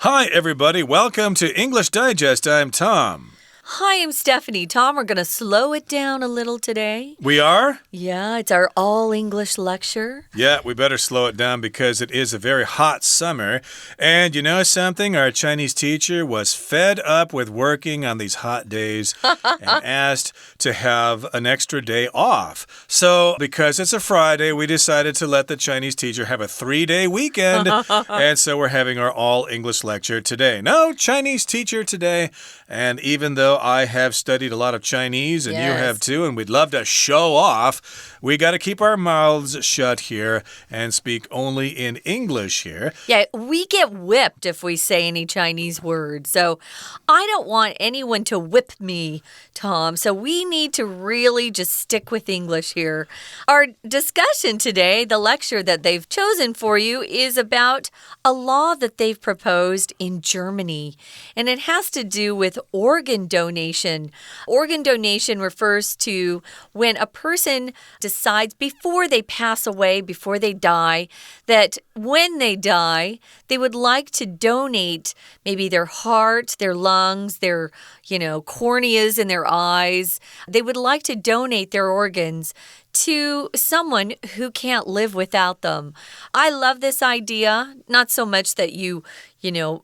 Hi, everybody. Welcome to English Digest. I'm Tom. Hi, I'm Stephanie. Tom, we're going to slow it down a little today. We are? Yeah, it's our all-English lecture. Yeah, we better slow it down because it is a very hot summer. And you know something? Our Chinese teacher was fed up with working on these hot days and asked to have an extra day off. So, because it's a Friday, we decided to let the Chinese teacher have a 3-day weekend. And so we're having our all-English lecture today. No Chinese teacher today. And even though I have studied a lot of Chinese, and you have too, and we'd love to show off, we got to keep our mouths shut here and speak only in English here. Yeah, we get whipped if we say any Chinese words. So I don't want anyone to whip me, Tom. So we need to really just stick with English here. Our discussion today, the lecture that they've chosen for you, is about a law that they've proposed in Germany. And it has to do with organ donation. Organ donation refers to when a person decides before they pass away, before they die, that when they die, they would like to donate maybe their heart, their lungs, their, corneas in their eyes. They would like to donate their organs to someone who can't live without them. I love this idea, not so much that you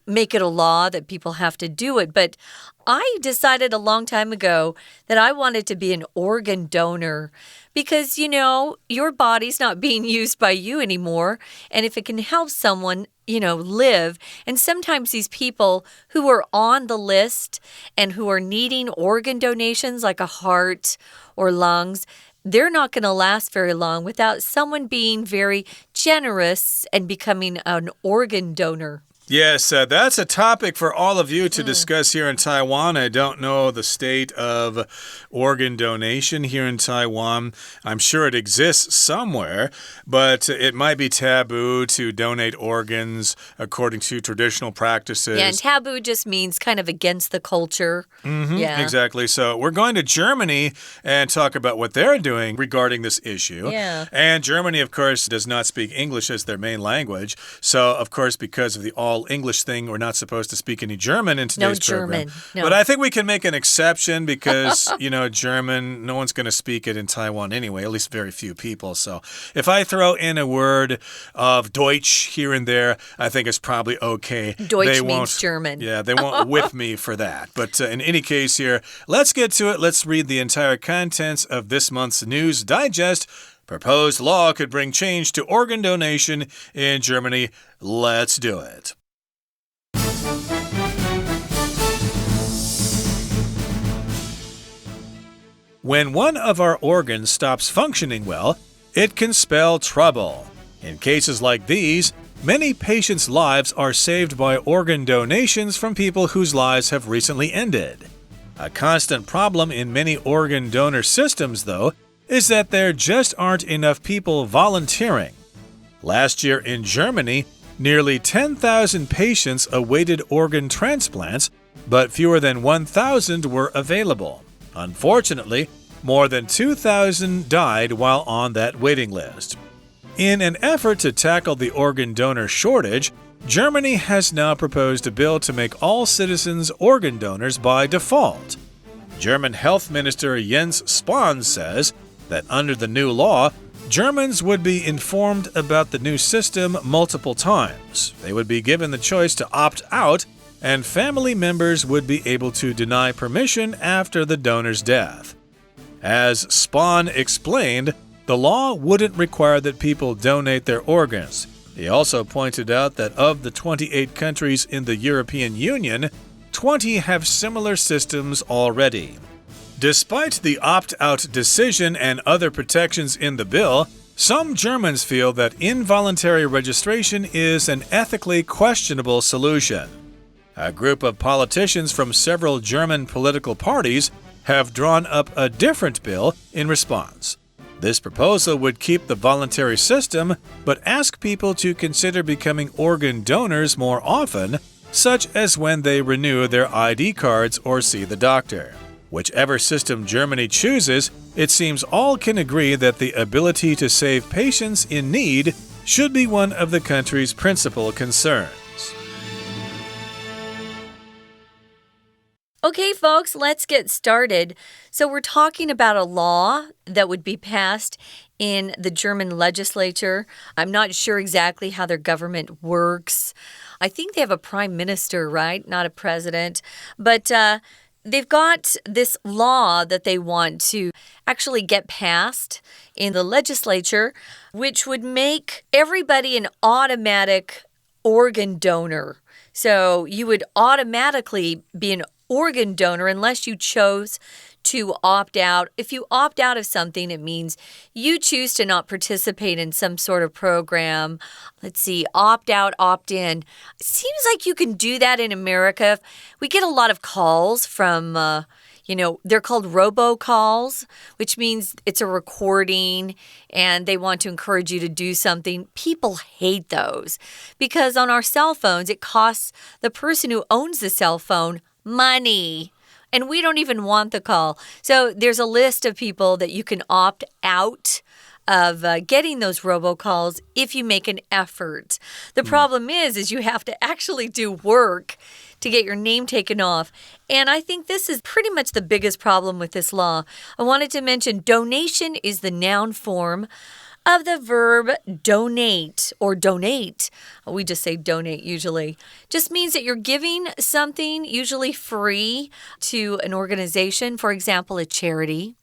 make it a law that people have to do it, but I decided a long time ago that I wanted to be an organ donor because, your body's not being used by you anymore, and if it can help someone live. And sometimes these people who are on the list and who are needing organ donations like a heart or lungs, they're not going to last very long without someone being very generous and becoming an organ donor. Yes, that's a topic for all of you to discuss here in Taiwan. I don't know the state of organ donation here in Taiwan. I'm sure it exists somewhere, but it might be taboo to donate organs according to traditional practices. Yeah, and taboo just means kind of against the culture. Yeah, exactly. So we're going to Germany and talk about what they're doing regarding this issue. Yeah. And Germany, of course, does not speak English as their main language. So, of course, because of the all-English thing, we're not supposed to speak any German in today's program. No. But I think we can make an exception because, German, no one's going to speak it in Taiwan anyway, at least very few people. So if I throw in a word of Deutsch here and there, I think it's probably okay. Deutsch means German. Yeah, they won't whip me for that. But in any case here, let's get to it. Let's read the entire contents of this month's News Digest. Proposed law could bring change to organ donation in Germany. Let's do it. When one of our organs stops functioning well, it can spell trouble. In cases like these, many patients' lives are saved by organ donations from people whose lives have recently ended. A constant problem in many organ donor systems, though, is that there just aren't enough people volunteering. Last year in Germany, nearly 10,000 patients awaited organ transplants, but fewer than 1,000 were available. Unfortunately, more than 2,000 died while on that waiting list. In an effort to tackle the organ donor shortage, Germany has now proposed a bill to make all citizens organ donors by default. German Health Minister Jens Spahn says that under the new law, Germans would be informed about the new system multiple times. They would be given the choice to opt out, and family members would be able to deny permission after the donor's death. As Spahn explained, the law wouldn't require that people donate their organs. He also pointed out that of the 28 countries in the European Union, 20 have similar systems already. Despite the opt-out decision and other protections in the bill, some Germans feel that involuntary registration is an ethically questionable solution. A group of politicians from several German political parties have drawn up a different bill in response. This proposal would keep the voluntary system, but ask people to consider becoming organ donors more often, such as when they renew their ID cards or see the doctor. Whichever system Germany chooses, it seems all can agree that the ability to save patients in need should be one of the country's principal concerns. Okay, folks, let's get started. So we're talking about a law that would be passed in the German legislature. I'm not sure exactly how their government works. I think they have a prime minister, right? Not a president. But they've got this law that they want to actually get passed in the legislature, which would make everybody an automatic organ donor. So you would automatically be an organ donor unless you chose to opt out. If you opt out of something, it means you choose to not participate in some sort of program. Let's see, opt out, opt in. It seems like you can do that in America. We get a lot of calls from, they're called robocalls, which means it's a recording and they want to encourage you to do something. People hate those because on our cell phones, it costs the person who owns the cell phone money. And we don't even want the call. So there's a list of people that you can opt out of getting those robocalls if you make an effort. The problem is you have to actually do work to get your name taken off. And I think this is pretty much the biggest problem with this law. I wanted to mention donation is the noun form of the verb donate or donate. We just say donate usually. Just means that you're giving something usually free to an organization, for example, a charity.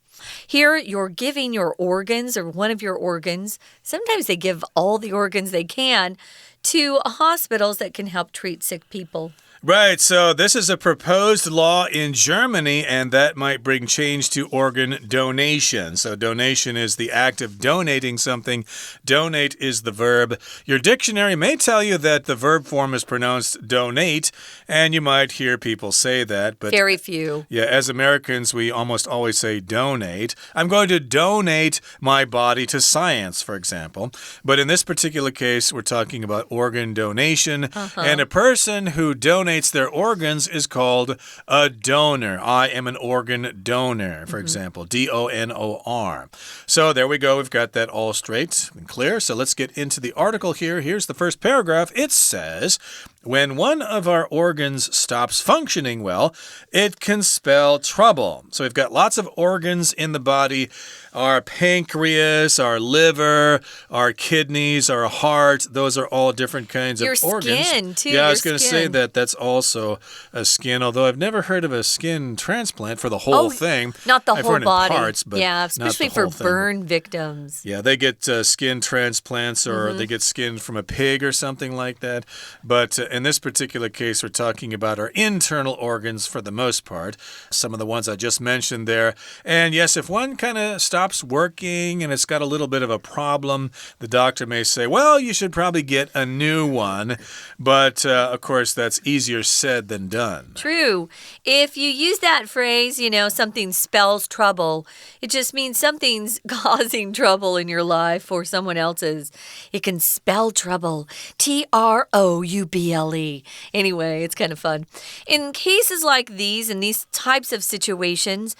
Here, you're giving your organs or one of your organs. Sometimes they give all the organs they can to hospitals that can help treat sick people. Right, so this is a proposed law in Germany, and that might bring change to organ donation. So donation is the act of donating something. Donate is the verb. Your dictionary may tell you that the verb form is pronounced donate, and you might hear people say that. But very few. Yeah, as Americans, we almost always say donate. I'm going to donate my body to science, for example. But in this particular case, we're talking about organ donation, and a person who donates their organs is called a donor. I am an organ donor, for example, D-O-N-O-R. So there we go. We've got that all straight and clear. So let's get into the article here. Here's the first paragraph. It says, when one of our organs stops functioning well, it can spell trouble. So we've got lots of organs in the body. Our pancreas, our liver, our kidneys, our heart, those are all different kinds of organs. Your skin, too. Yeah, I was going to say that that's also a skin, although I've never heard of a skin transplant for the whole thing. Not the I've whole heard body. In parts, but yeah, especially for burn victims. Yeah, they get skin transplants or they get skin from a pig or something like that. But in this particular case, we're talking about our internal organs for the most part. Some of the ones I just mentioned there. And yes, if one kind of stops working and it's got a little bit of a problem, the doctor may say, well, you should probably get a new one. But of course, that's easier said than done. True. If you use that phrase, something spells trouble, it just means something's causing trouble in your life or someone else's. It can spell trouble. T-R-O-U-B-L-E. Anyway, it's kind of fun. In cases like these, in these types of situations,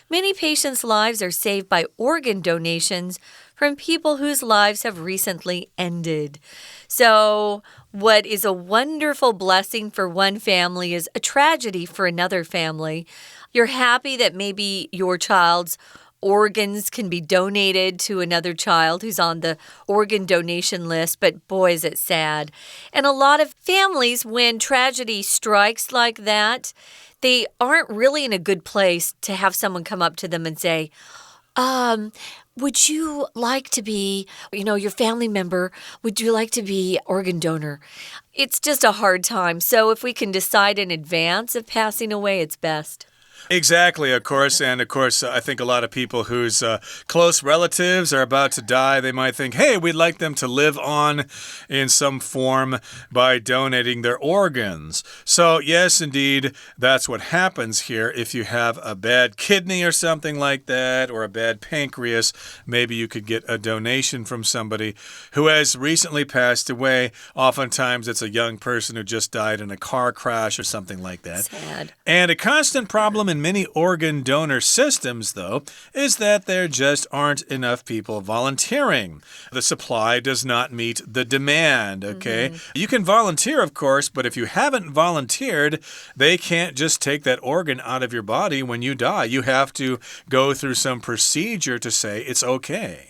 many patients' lives are saved by organ donations from people whose lives have recently ended. So, what is a wonderful blessing for one family is a tragedy for another family. You're happy that maybe your child's organs can be donated to another child who's on the organ donation list, but boy, is it sad. And a lot of families, when tragedy strikes like that, they aren't really in a good place to have someone come up to them and say, would you like to be, your family member, would you like to be organ donor? It's just a hard time. So if we can decide in advance of passing away, it's best. Exactly, of course. And of course, I think a lot of people whose close relatives are about to die, they might think, hey, we'd like them to live on in some form by donating their organs. So yes, indeed, that's what happens here. If you have a bad kidney or something like that, or a bad pancreas, maybe you could get a donation from somebody who has recently passed away. Oftentimes, it's a young person who just died in a car crash or something like that. Sad. And a constant problem in many organ donor systems, though, is that there just aren't enough people volunteering. The supply does not meet the demand, okay? You can volunteer, of course, but if you haven't volunteered, they can't just take that organ out of your body when you die. You have to go through some procedure to say it's okay.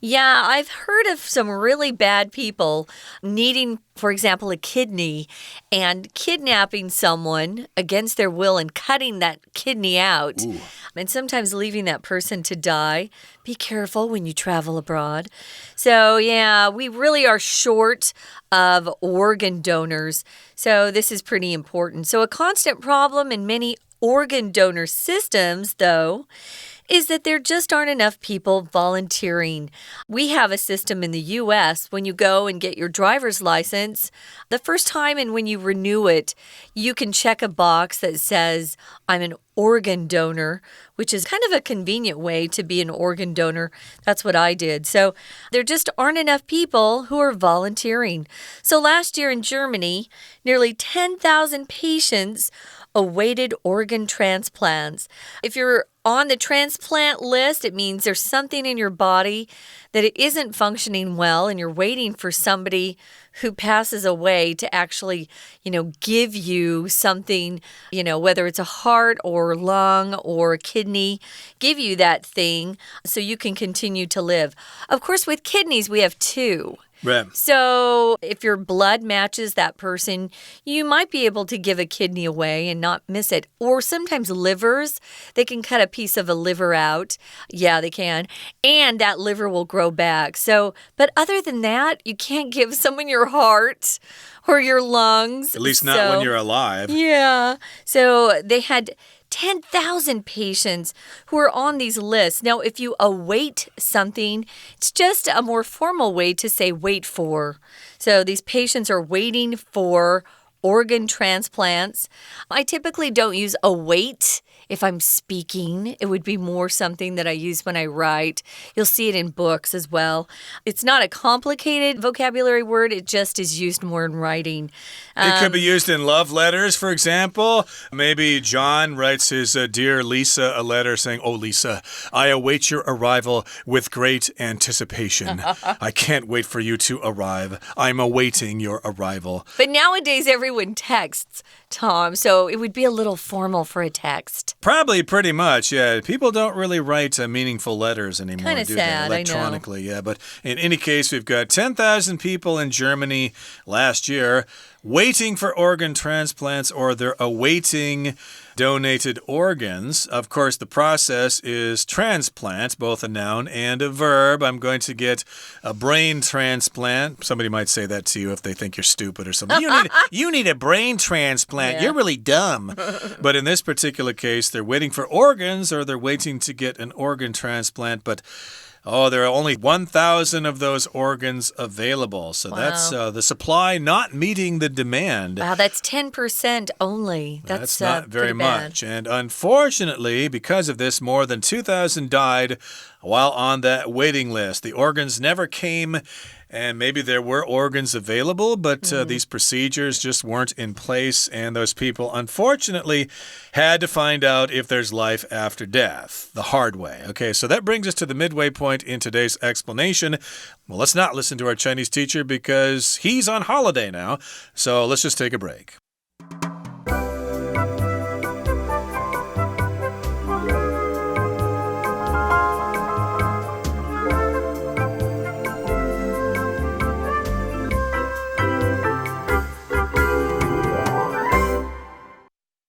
Yeah, I've heard of some really bad people needing, for example, a kidney and kidnapping someone against their will and cutting that kidney out. Ooh. And sometimes leaving that person to die. Be careful when you travel abroad. So, yeah, we really are short of organ donors. So, this is pretty important. So, a constant problem in many organ donor systems, though, is that there just aren't enough people volunteering. We have a system in the U.S. when you go and get your driver's license, the first time and when you renew it, you can check a box that says, I'm an organ donor, which is kind of a convenient way to be an organ donor. That's what I did. So there just aren't enough people who are volunteering. So last year in Germany, nearly 10,000 patients awaited organ transplants. If you're on the transplant list, it means there's something in your body that it isn't functioning well and you're waiting for somebody who passes away to actually, give you something, whether it's a heart or lung or a kidney, give you that thing so you can continue to live. Of course, with kidneys, we have two. Right. So if your blood matches that person, you might be able to give a kidney away and not miss it. Or sometimes livers, they can cut a piece of a liver out. Yeah, they can. And that liver will grow back. So, but other than that, you can't give someone your heart or your lungs. At least not when you're alive. Yeah. So they had 10,000 patients who are on these lists. Now, if you await something, it's just a more formal way to say wait for. So these patients are waiting for organ transplants. I typically don't use await if I'm speaking. It would be more something that I use when I write. You'll see it in books as well. It's not a complicated vocabulary word. It just is used more in writing. It could be used in love letters, for example. Maybe John writes his dear Lisa a letter saying, Oh, Lisa, I await your arrival with great anticipation. I can't wait for you to arrive. I'm awaiting your arrival. But nowadays, everyone texts, Tom, so it would be a little formal for a text. Probably pretty much, yeah. People don't really write meaningful letters anymore. Kind of sad, electronically, yeah. But in any case, we've got 10,000 people in Germany last year waiting for organ transplants, or they're awaiting donated organs. Of course, the process is transplant, both a noun and a verb. I'm going to get a brain transplant. Somebody might say that to you if they think you're stupid or something. You need a brain transplant. Yeah. You're really dumb. But in this particular case, they're waiting for organs, or they're waiting to get an organ transplant. But there are only 1,000 of those organs available. So that's the supply not meeting the demand. Wow, that's 10% only. That's not very much. And unfortunately, because of this, more than 2,000 died while on that waiting list. The organs never came. And maybe there were organs available, but these procedures just weren't in place. And those people, unfortunately, had to find out if there's life after death the hard way. Okay, so that brings us to the midway point in today's explanation. Well, let's not listen to our Chinese teacher because he's on holiday now. So let's just take a break.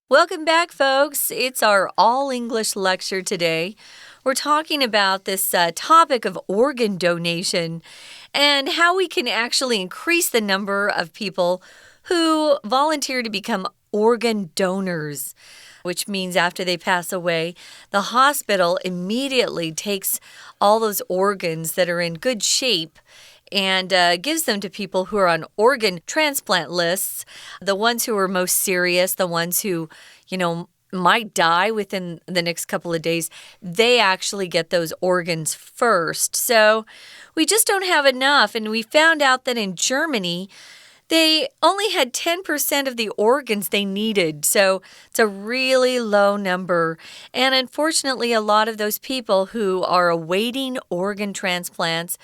Welcome back, folks. It's our all-English lecture today. We're talking about this topic of organ donation and how we can actually increase the number of people who volunteer to become organ donors, which means after they pass away, the hospital immediately takes all those organs that are in good shape and gives them to people who are on organ transplant lists, the ones who are most serious, the ones who, might die within the next couple of days. They actually get those organs first. So we just don't have enough. And we found out that in Germany, they only had 10% of the organs they needed. So it's a really low number. And unfortunately, a lot of those people who are awaiting organ transplants,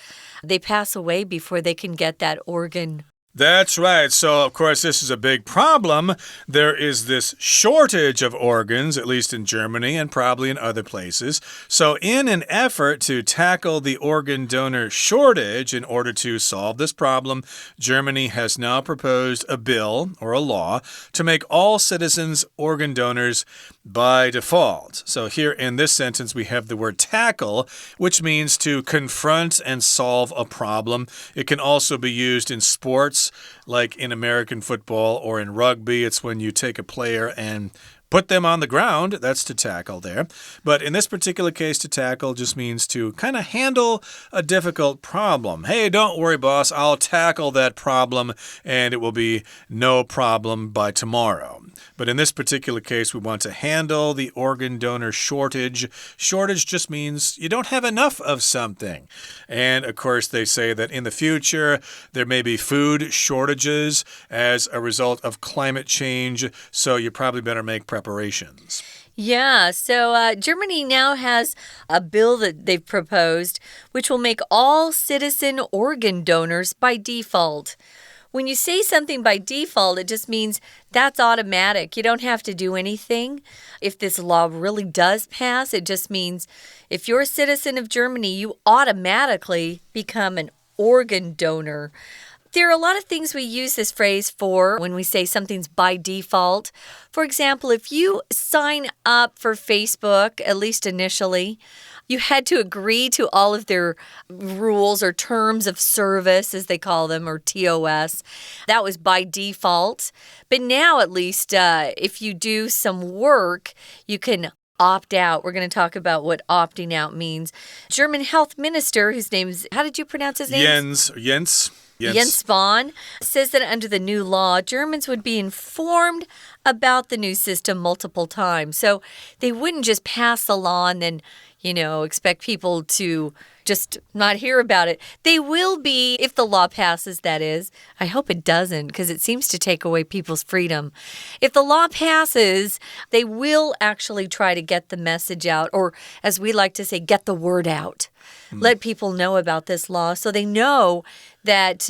they pass away before they can get that organ. That's right. So, of course, this is a big problem. There is this shortage of organs, at least in Germany and probably in other places. So, in an effort to tackle the organ donor shortage in order to solve this problem, Germany has now proposed a bill or a law to make all citizens organ donors by default. So, here in this sentence, we have the word tackle, which means to confront and solve a problem. It can also be used in sports, like in American football or in rugby. It's when you take a player and put them on the ground. That's to tackle there. But in this particular case, to tackle just means to kind of handle a difficult problem. Hey, don't worry, boss. I'll tackle that problem and it will be no problem by tomorrow. But in this particular case, we want to handle the organ donor shortage. Shortage just means you don't have enough of something. And of course, they say that in the future, there may be food shortages as a result of climate change. So you probably better make preparations. Yeah, so Germany now has a bill that they've proposed, which will make all citizen organ donors by default. When you say something by default, it just means that's automatic. You don't have to do anything. If this law really does pass, it just means if you're a citizen of Germany, you automatically become an organ donor. There are a lot of things we use this phrase for when we say something's by default. For example, if you sign up for Facebook, at least initially, you had to agree to all of their rules or terms of service, as they call them, or TOS. That was by default. But now, at least, if you do some work, you can opt out. We're going to talk about what opting out means. German health minister, whose name is, how did you pronounce his name? Jens Spahn says that under the new law, Germans would be informed about the new system multiple times. So they wouldn't just pass the law and then, expect people to just not hear about it. They will be, if the law passes, that is. I hope it doesn't, because it seems to take away people's freedom. If the law passes, they will actually try to get the message out, or as we like to say, get the word out. Let people know about this law so they know that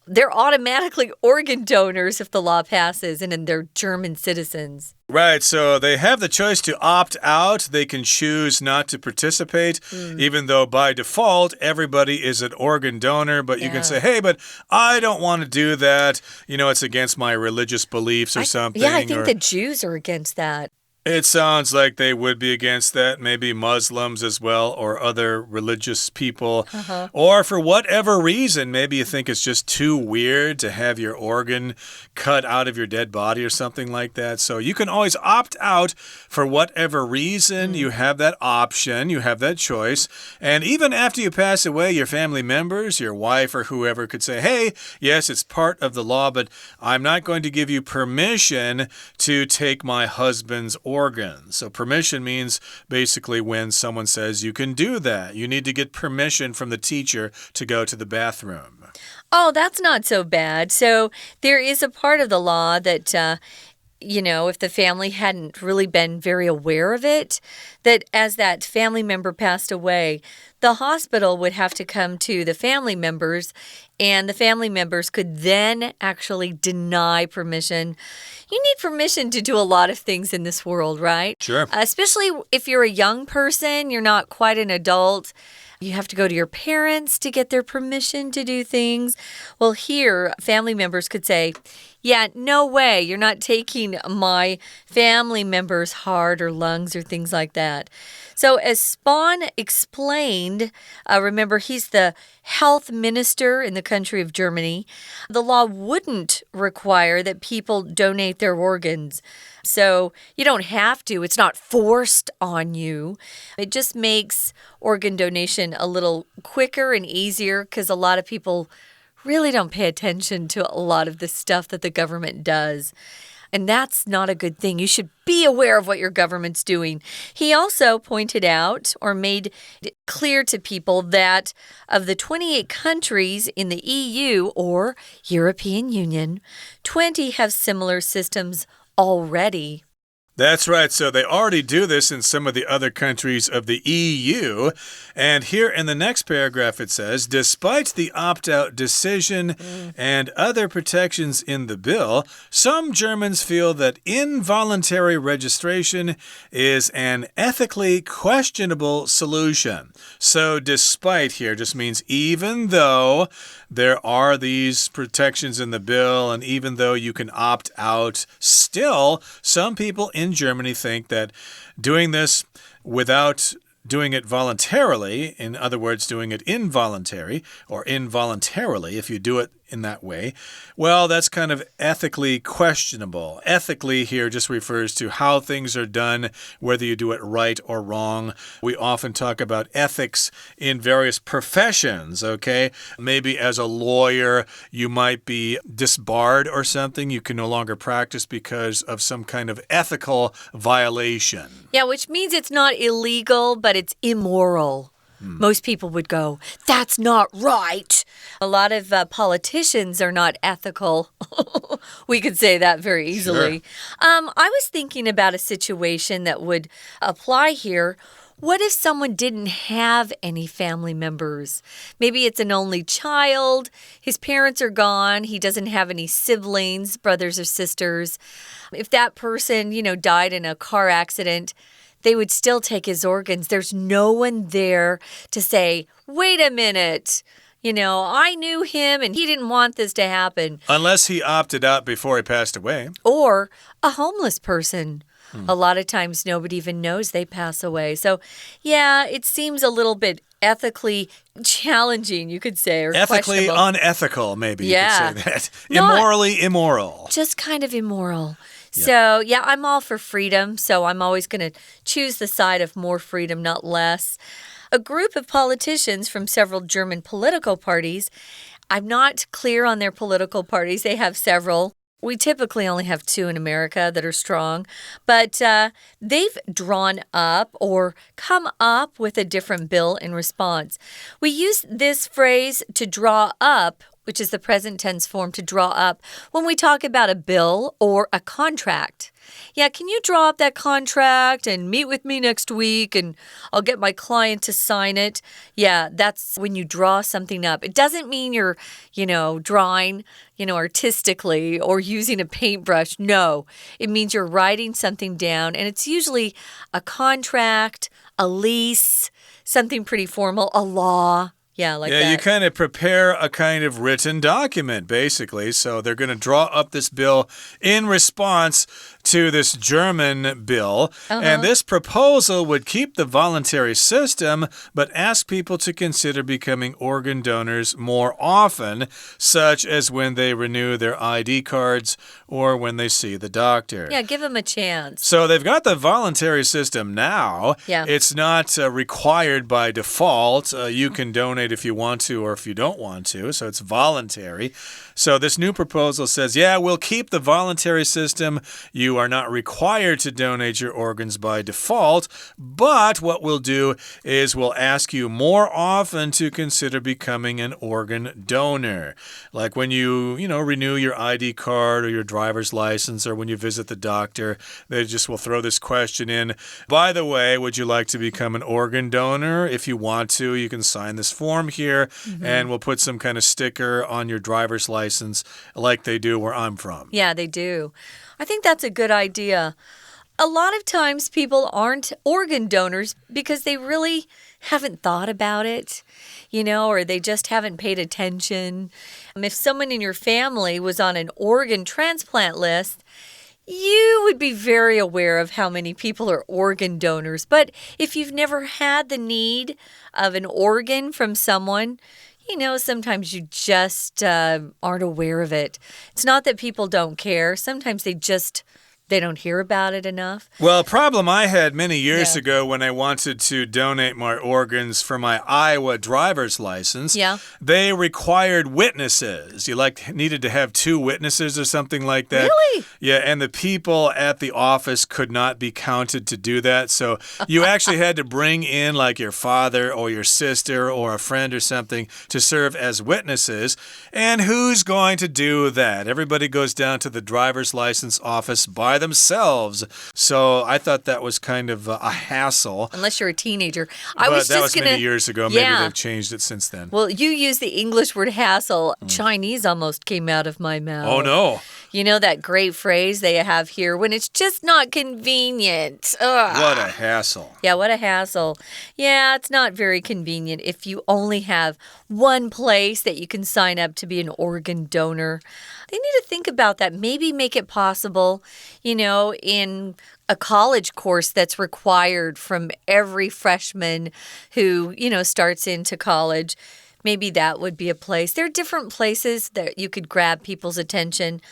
they're automatically organ donors if the law passes, and they're German citizens. Right, so they have the choice to opt out. They can choose not to participate, even though by default, everybody is an organ donor. But you can say, hey, but I don't want to do that. It's against my religious beliefs or something. Yeah, I think the Jews are against that. It sounds like they would be against that. Maybe Muslims as well, or other religious people. Or for whatever reason, maybe you think it's just too weird to have your organ cut out of your dead body or something like that. So you can always opt out for whatever reason. You have that option. You have that choice. And even after you pass away, your family members, your wife or whoever could say, hey, yes, it's part of the law, but I'm not going to give you permission to take my husband's organs. So permission means basically when someone says you can do that. You need to get permission from the teacher to go to the bathroom. Oh, that's not so bad. So there is a part of the law that if the family hadn't really been very aware of it, that as that family member passed away, the hospital would have to come to the family members, and the family members could then actually deny permission. You need permission to do a lot of things in this world, right? Sure. Especially if you're a young person, you're not quite an adult. You have to go to your parents to get their permission to do things. Well, here, family members could say, yeah, no way. You're not taking my family member's heart or lungs or things like that. So as Spahn explained, remember, he's the health minister in the country of Germany. The law wouldn't require that people donate their organs. So you don't have to. It's not forced on you. It just makes organ donation a little quicker and easier because a lot of people really don't pay attention to a lot of the stuff that the government does. And that's not a good thing. You should be aware of what your government's doing. He also pointed out or made it clear to people that of the 28 countries in the EU or European Union, 20 have similar systems already. That's right. So they already do this in some of the other countries of the EU. And here in the next paragraph it says, despite the opt-out decision and other protections in the bill, some Germans feel that involuntary registration is an ethically questionable solution. So despite here just means even though there are these protections in the bill and even though you can opt out, still some people in Germany think that doing this without doing it voluntarily, in other words, doing it involuntarily, if you do it in that way, well, that's kind of ethically questionable. Ethically here just refers to how things are done, whether you do it right or wrong. We often talk about ethics in various professions, okay? Maybe as a lawyer, you might be disbarred or something. You can no longer practice because of some kind of ethical violation. Yeah, which means it's not illegal, but it's immoral. Most people would go, that's not right. A lot of politicians are not ethical. We could say that very easily. Sure. I was thinking about a situation that would apply here. What if someone didn't have any family members? Maybe it's an only child. His parents are gone. He doesn't have any siblings, brothers or sisters. If that person, died in a car accident, they would still take his organs. There's no one there to say, wait a minute. I knew him and he didn't want this to happen. Unless he opted out before he passed away. Or a homeless person. A lot of times nobody even knows they pass away. So, yeah, it seems a little bit ethically challenging, you could say, or ethically questionable. Unethical, maybe you could say that. Not Immorally immoral. Just kind of immoral. So, yeah, I'm all for freedom, so I'm always going to choose the side of more freedom, not less. A group of politicians from several German political parties, I'm not clear on their political parties. They have several. We typically only have 2 in America that are strong, but they've drawn up or come up with a different bill in response. We use this phrase to draw up, which is the present tense form to draw up, when we talk about a bill or a contract. Yeah, can you draw up that contract and meet with me next week and I'll get my client to sign it? Yeah, that's when you draw something up. It doesn't mean you're, drawing, artistically or using a paintbrush. No, it means you're writing something down and it's usually a contract, a lease, something pretty formal, a law. Yeah, like that. Yeah, you kind of prepare a kind of written document, basically. So they're going to draw up this bill in response to this German bill. And this proposal would keep the voluntary system, but ask people to consider becoming organ donors more often, such as when they renew their ID cards or when they see the doctor. Yeah, give them a chance. So they've got the voluntary system now. Yeah. It's not required by default. You can donate if you want to or if you don't want to. So it's voluntary. So this new proposal says, yeah, we'll keep the voluntary system. You are not required to donate your organs by default. But what we'll do is we'll ask you more often to consider becoming an organ donor. Like when you renew your ID card or your driver's license or when you visit the doctor, they just will throw this question in. By the way, would you like to become an organ donor? If you want to, you can sign this form here and we'll put some kind of sticker on your driver's license like they do where I'm from. Yeah, they do. I think that's a good idea. A lot of times people aren't organ donors because they really haven't thought about it, or they just haven't paid attention. If someone in your family was on an organ transplant list, you would be very aware of how many people are organ donors. But if you've never had the need of an organ from someone, sometimes you just aren't aware of it. It's not that people don't care. Sometimes they they don't hear about it enough. Well, a problem I had many years ago when I wanted to donate my organs for my Iowa driver's license, they required witnesses. You needed to have 2 witnesses or something like that. Really? Yeah, and the people at the office could not be counted to do that. So you actually had to bring in like your father or your sister or a friend or something to serve as witnesses. And who's going to do that? Everybody goes down to the driver's license office by themselves. So I thought that was kind of a hassle. Unless you're a teenager. That was many years ago. Maybe they've changed it since then. Well, you used the English word hassle. Chinese almost came out of my mouth. Oh, no. You know that great phrase they have here, when it's just not convenient. Ugh. What a hassle. Yeah, what a hassle. Yeah, it's not very convenient if you only have one place that you can sign up to be an organ donor. They need to think about that. Maybe make it possible, in a college course that's required from every freshman who, starts into college. Maybe that would be a place. There are different places that you could grab people's attention.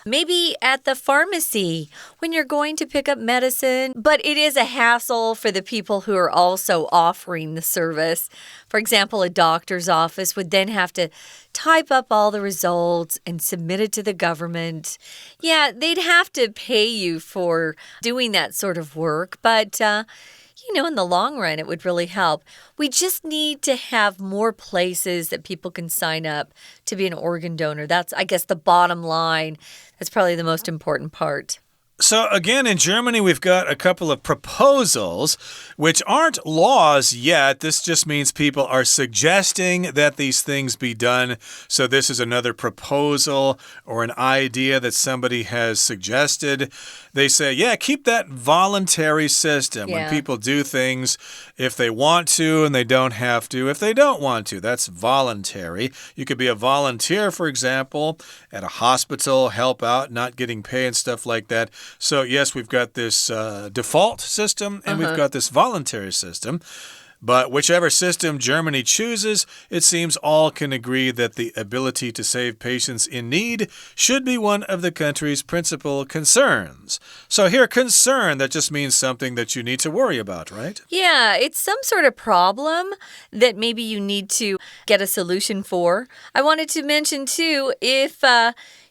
Maybe at the pharmacy when you're going to pick up medicine. But it is a hassle for the people who are also offering the service. For example, a doctor's office would then have to type up all the results and submit it to the government. Yeah, they'd have to pay you for doing that sort of work. But in the long run, it would really help. We just need to have more places that people can sign up to be an organ donor. That's, I guess, the bottom line. That's probably the most important part. So again, in Germany, we've got a couple of proposals, which aren't laws yet. This just means people are suggesting that these things be done. So this is another proposal or an idea that somebody has suggested. They say, yeah, keep that voluntary system. When people do things, if they want to and they don't have to, if they don't want to, that's voluntary. You could be a volunteer, for example, at a hospital, help out, not getting paid and stuff like that. So, yes, we've got this default system and we've got this voluntary system. But whichever system Germany chooses, it seems all can agree that the ability to save patients in need should be one of the country's principal concerns. So here, concern, that just means something that you need to worry about, right? Yeah, it's some sort of problem that maybe you need to get a solution for. I wanted to mention, too, if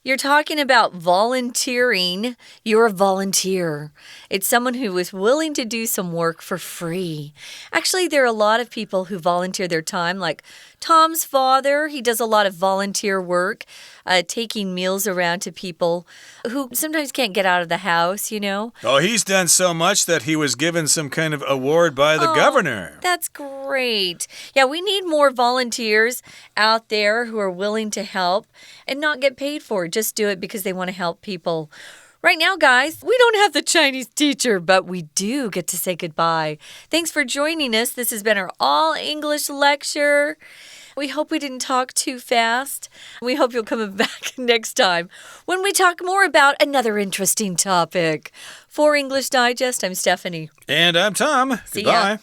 you're talking about volunteering, you're a volunteer. It's someone who is willing to do some work for free. Actually, there are a lot of people who volunteer their time, like Tom's father. He does a lot of volunteer work, taking meals around to people who sometimes can't get out of the house, Oh, he's done so much that he was given some kind of award by the governor. That's great. Yeah, we need more volunteers out there who are willing to help and not get paid for it. Just do it because they want to help people. Right now, guys, we don't have the Chinese teacher, but we do get to say goodbye. Thanks for joining us. This has been our all English lecture. We hope we didn't talk too fast. We hope you'll come back next time when we talk more about another interesting topic. For English Digest, I'm Stephanie. And I'm Tom. See Goodbye. ya.